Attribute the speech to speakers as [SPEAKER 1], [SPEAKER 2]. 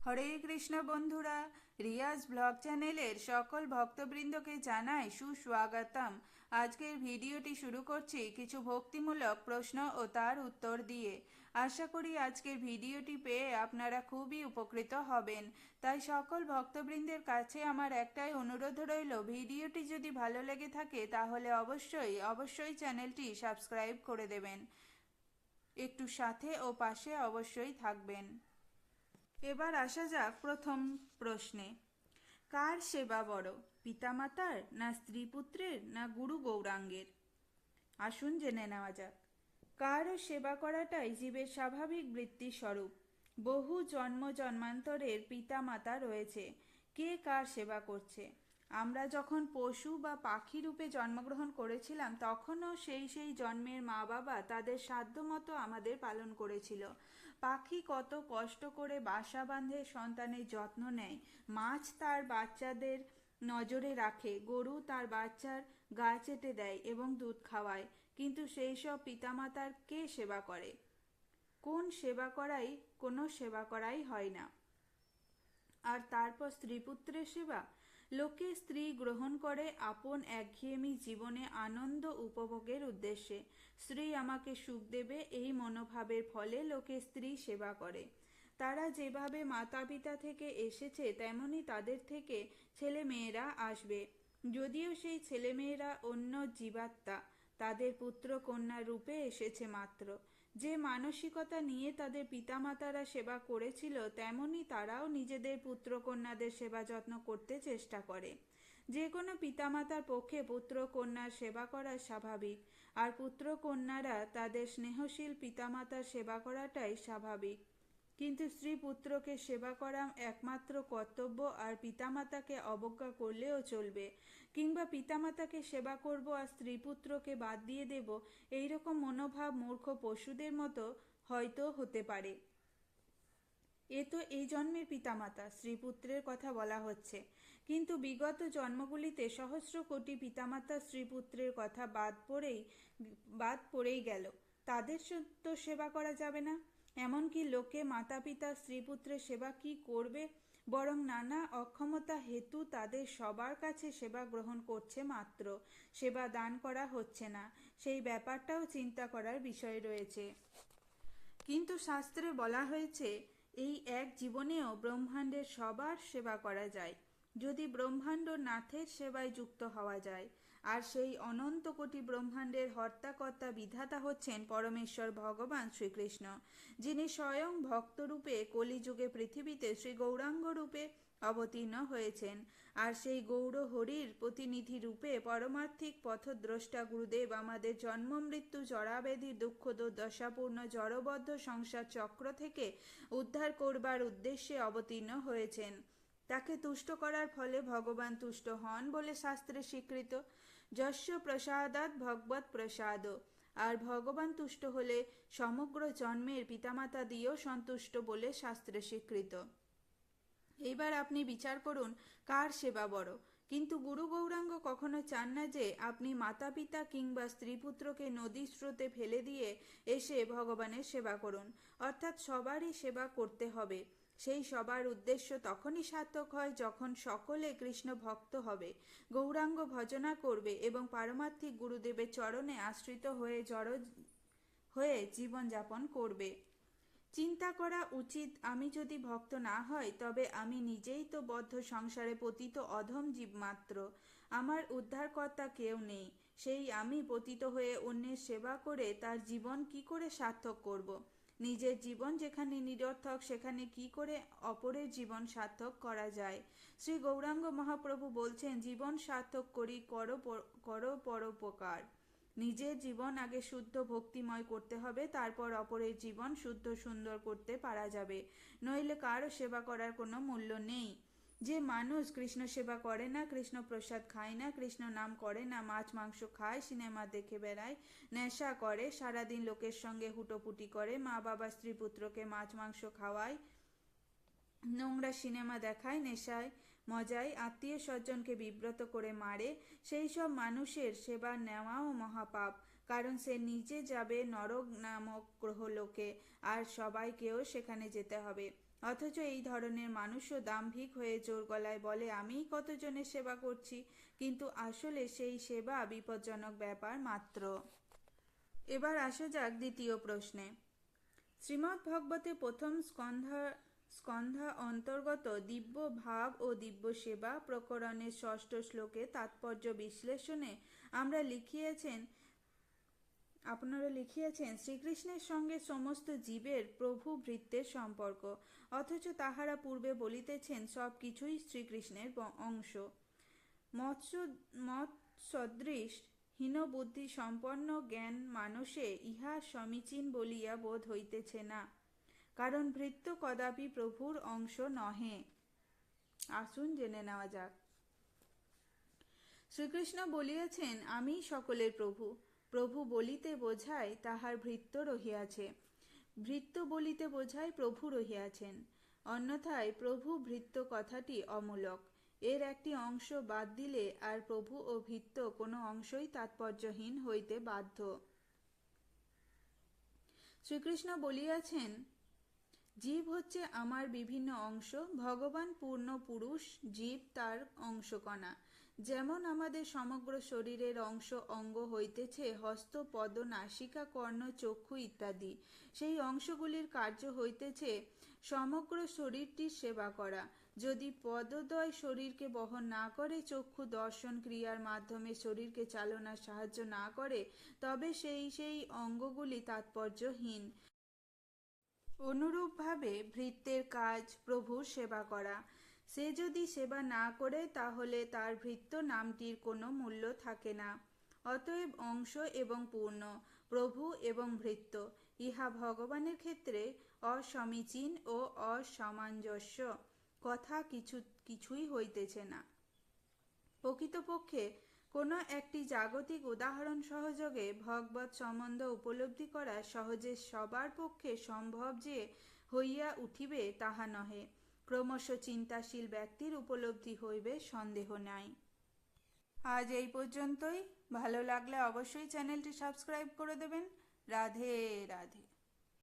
[SPEAKER 1] হরে কৃষ্ণ বন্ধুরা, রিয়াজ ব্লগ চ্যানেলের সকল ভক্তবৃন্দকে জানাই সুস্বাগতম। আজকের ভিডিওটি শুরু করছি কিছু ভক্তিমূলক প্রশ্ন ও তার উত্তর দিয়ে। আশা করি আজকের ভিডিওটি পেয়ে আপনারা খুবই উপকৃত হবেন। তাই সকল ভক্তবৃন্দের কাছে আমার একটাই অনুরোধ রইল, ভিডিওটি যদি ভালো লেগে থাকে তাহলে অবশ্যই চ্যানেলটি সাবস্ক্রাইব করে দেবেন। একটু সাথে ও পাশে অবশ্যই থাকবেন। এবার আসা যাক প্রথম প্রশ্নে। কার সেবা বড়, পিতামাতার না স্ত্রী পুত্রের না গুরু গৌরাঙ্গের? আসুন জেনে নেওয়া যাক। কারও সেবা করাটাই জীবের স্বাভাবিক বৃত্তি স্বরূপ। বহু জন্ম জন্মান্তরের পিতামাতা রয়েছে। কে কার সেবা করছে? আমরা যখন পশু বা পাখি রূপে জন্মগ্রহণ করেছিলাম তখনও সেই জন্মের মা বাবা তাদের সাধ্যমতো আমাদের পালন করেছিল। পাখি কত কষ্ট করে বাসা বাঁধে সন্তানের যত্ন নেয়, মাছ তার বাচ্চাদের নজরে রাখে, গরু তার বাচ্চার গা চেটে দেয় এবং দুধ খাওয়ায়, কিন্তু সেই সব পিতামাতার কে সেবা করে? কোনো সেবা করাই হয় না। আর তারপর স্ত্রী পুত্রের সেবা। লোকে স্ত্রী গ্রহণ করে আপন একঘেয়েমি জীবনে আনন্দ উপভোগের উদ্দেশ্যে। স্ত্রী আমাকে সুখ দেবে এই মনোভাবের ফলে লোকে স্ত্রী সেবা করে। তারা যেভাবে মাতা পিতা থেকে এসেছে তেমনি তাদের থেকে ছেলে মেয়েরা আসবে, যদিও সেই ছেলেমেয়েরা অন্য জীবাত্মা, তাদের পুত্র কন্যা রূপে এসেছে মাত্র। যে মানসিকতা নিয়ে তাদের পিতামাতারা সেবা করেছিল তেমনি তারাও নিজেদের পুত্র কন্যাদের সেবা যত্ন করতে চেষ্টা করে। যে কোনো পিতামাতার পক্ষে পুত্র কন্যার সেবা করা স্বাভাবিক, আর পুত্র কন্যারা তাদের স্নেহশীল পিতামাতার সেবা করাটাই স্বাভাবিক। কিন্তু স্ত্রী পুত্রকে সেবা করা একমাত্র কর্তব্য, আর পিতামাতাকে অবজ্ঞা করলেও চলবে, কিংবা পিতামাতাকে সেবা করব আর স্ত্রী পুত্রকে বাদ দিয়ে দেব, এইরকম মনোভাব মূর্খ পশুদের মতো হয়তো হতে পারে। এ তো এই জন্মের পিতামাতা, স্ত্রীপুত্রের কথা বলা হচ্ছে, কিন্তু বিগত জন্মগুলিতে সহস্র কোটি পিতামাতা স্ত্রীপুত্রের কথা বাদ পড়েই গেল। তাদের তো সেবা করা যাবে না। এমনকি লোকে মাতা পিতা স্ত্রীপুত্রের সেবা কি করবে, বরং নানা অক্ষমতা হেতু তাদের সবার কাছে সেবা গ্রহণ করছে মাত্র, সেবা দান করা হচ্ছে না। সেই ব্যাপারটাও চিন্তা করার বিষয় রয়েছে। কিন্তু শাস্ত্রে বলা হয়েছে এই এক জীবনেও ব্রহ্মাণ্ডের সবার সেবা করা যায়, যদি ব্রহ্মাণ্ড নাথের সেবায় যুক্ত হওয়া যায়। আর সেই অনন্ত কোটি ব্রহ্মাণ্ডের হর্তাকর্তা বিধাতা হচ্ছেন পরমেশ্বর ভগবান শ্রীকৃষ্ণ, যিনি স্বয়ং ভক্তরূপে কলিযুগে পৃথিবীতে শ্রী গৌরাঙ্গ রূপে অবতীর্ণ হয়েছেন। আর সেই গৌর হরির প্রতিনিধি রূপে পরমার্থিক পথদ্রষ্টা গুরুদেব আমাদের জন্ম মৃত্যু জরাব্যাধির দুঃখ দশাপূর্ণ জড়বদ্ধ সংসার চক্র থেকে উদ্ধার করবার উদ্দেশ্যে অবতীর্ণ হয়েছেন। তাকে তুষ্ট করার ফলে ভগবান তুষ্ট হন বলে শাস্ত্রে স্বীকৃত। যস্য প্রসাদাৎ ভগবৎ প্রসাদ। আর ভগবান তুষ্ট হলে সমগ্র জন্মের পিতামাতা দিয়েও সন্তুষ্ট বলে শাস্ত্রে স্বীকৃত। এবার আপনি বিচার করুন কার সেবা বড়। কিন্তু গুরু গৌরাঙ্গ কখনো চান না যে আপনি মাতা পিতা কিংবা স্ত্রী পুত্রকে নদীর স্রোতে ফেলে দিয়ে এসে ভগবানের সেবা করুন। অর্থাৎ সবারই সেবা করতে হবে। সেই সবার উদ্দেশ্য তখনই সার্থক হয় যখন সকলে কৃষ্ণ ভক্ত হবে, গৌরাঙ্গ ভজনা করবে এবং পারমার্থিক গুরুদেবের চরণে আশ্রিত হয়ে জীবনযাপন করবে। চিন্তা করা উচিত, আমি যদি ভক্ত না হই তবে আমি নিজেই তো বদ্ধ সংসারে পতিত অধম জীব মাত্র। আমার উদ্ধারকর্তা কেউ নেই। সেই আমি পতিত হয়ে অন্যের সেবা করে তার জীবন কি করে সার্থক করব? নিজের জীবন যেখানে নিরর্থক সেখানে কি করে অপরের জীবন সার্থক করা যায়? শ্রী গৌরাঙ্গ মহাপ্রভু বলছেন, জীবন সার্থক করি করো পরোপকার। নিজের জীবন আগে শুদ্ধ ভক্তিময় করতে হবে, তারপর অপরের জীবন শুদ্ধ সুন্দর করতে পারা যাবে, নইলে কারও সেবা করার কোনো মূল্য নেই। যে মানুষ কৃষ্ণ সেবা করে না, কৃষ্ণ প্রসাদ খায় না, কৃষ্ণ নাম করে না, মাছ মাংস খায়, সিনেমা দেখে বেড়ায়, নেশা করে, সারাদিন লোকের সঙ্গে হুটোপুটি করে, মা বাবা স্ত্রী পুত্রকে মাছ মাংস খাওয়ায়, নোংরা সিনেমা দেখায়, নেশায় মজায় আত্মীয় স্বজনকে বিব্রত করে মারে, সেই সব মানুষের সেবা নেওয়াও মহাপাপ। কারণ সে নিজে যাবে নরক নামক গ্রহলোকে, আর সবাইকেও সেখানে যেতে হবে। অথচ এই ধরনের মানুষও দাম্ভিক হয়ে জোর গলায় বলে আমিই কতজনের সেবা করছি, কিন্তু আসলে সেই সেবা বিপজ্জনক ব্যাপার মাত্র। এবার আসা যাক দ্বিতীয় প্রশ্নে। শ্রীমদ্ ভগবতে প্রথম স্কন্ধা অন্তর্গত দিব্য ভাব ও দিব্য সেবা প্রকরণের ৬ষ্ঠ শ্লোকে তাৎপর্য বিশ্লেষণে আপনারা লিখিয়েছেন শ্রীকৃষ্ণের সঙ্গে সমস্ত জীবের প্রভু ভৃত্যের সম্পর্ক, অথচ তাহারা পূর্বে বলিতেছেন সব কিছুই শ্রীকৃষ্ণের অংশ। মৎসদৃশ হীনবুদ্ধি সম্পন্ন জ্ঞান মানসে ইহা সমীচীন বলিয়া বোধ হইতেছে না, কারণ ভৃত্য কদাপি প্রভুর অংশ নহে। আসুন জেনে নেওয়া যাক। শ্রীকৃষ্ণ বলিয়াছেন আমি সকলের প্রভু। প্রভু বলিতে বোঝায় তাহার ভৃত্য রহিয়াছে, ভৃত্য বলিতে বোঝায় প্রভু রহিয়াছেন। অন্যথায় প্রভু ভৃত্য কথাটি অমূলক। এর একটি অংশ বাদ দিলে আর প্রভু ও ভৃত্য কোনো অংশই তাৎপর্যহীন হইতে বাধ্য। শ্রীকৃষ্ণ বলিয়াছেন জীব হচ্ছে আমার বিভিন্ন অংশ, ভগবান পূর্ণ পুরুষ, জীব তার অংশকণা। যেমন আমাদের সমগ্র শরীরের অঙ্গ হইতেছে হস্ত, পদ, নাসিকা, কর্ণ, চক্ষু ইত্যাদি। সেই অংশগুলির কার্য হইতেছে সমগ্র শরীরটির সেবা করা। যদি পদদ্বয় শরীরকে বহন না করে, চক্ষু দর্শন ক্রিয়ার মাধ্যমে শরীরকে চালনার সাহায্য না করে, তবে সেই অঙ্গগুলি তাৎপর্যহীন। অনুরূপভাবে ভৃত্যের কাজ প্রভুর সেবা করা। সে যদি সেবা না করে তাহলে তার ভৃত্য নামটির কোনো মূল্য থাকে না। অতএব অংশ এবং পূর্ণ, প্রভু এবং ভৃত্য, ইহা ভগবানের ক্ষেত্রে অসমীচীন ও অসামঞ্জস্য কথা কিছুই হইতেছে না। প্রকৃতপক্ষে কোনো একটি জাগতিক উদাহরণ সহযোগে ভগবৎ সম্বন্ধ উপলব্ধি করা সহজে সবার পক্ষে সম্ভব যে হইয়া উঠিবে তাহা নহে। ক্রমশ চিন্তাশীল ব্যক্তির উপলব্ধি হইবে, সন্দেহ নাই। আজ এই পর্যন্তই। ভালো লাগলে অবশ্যই চ্যানেলটি সাবস্ক্রাইব করে দেবেন। রাধে রাধে।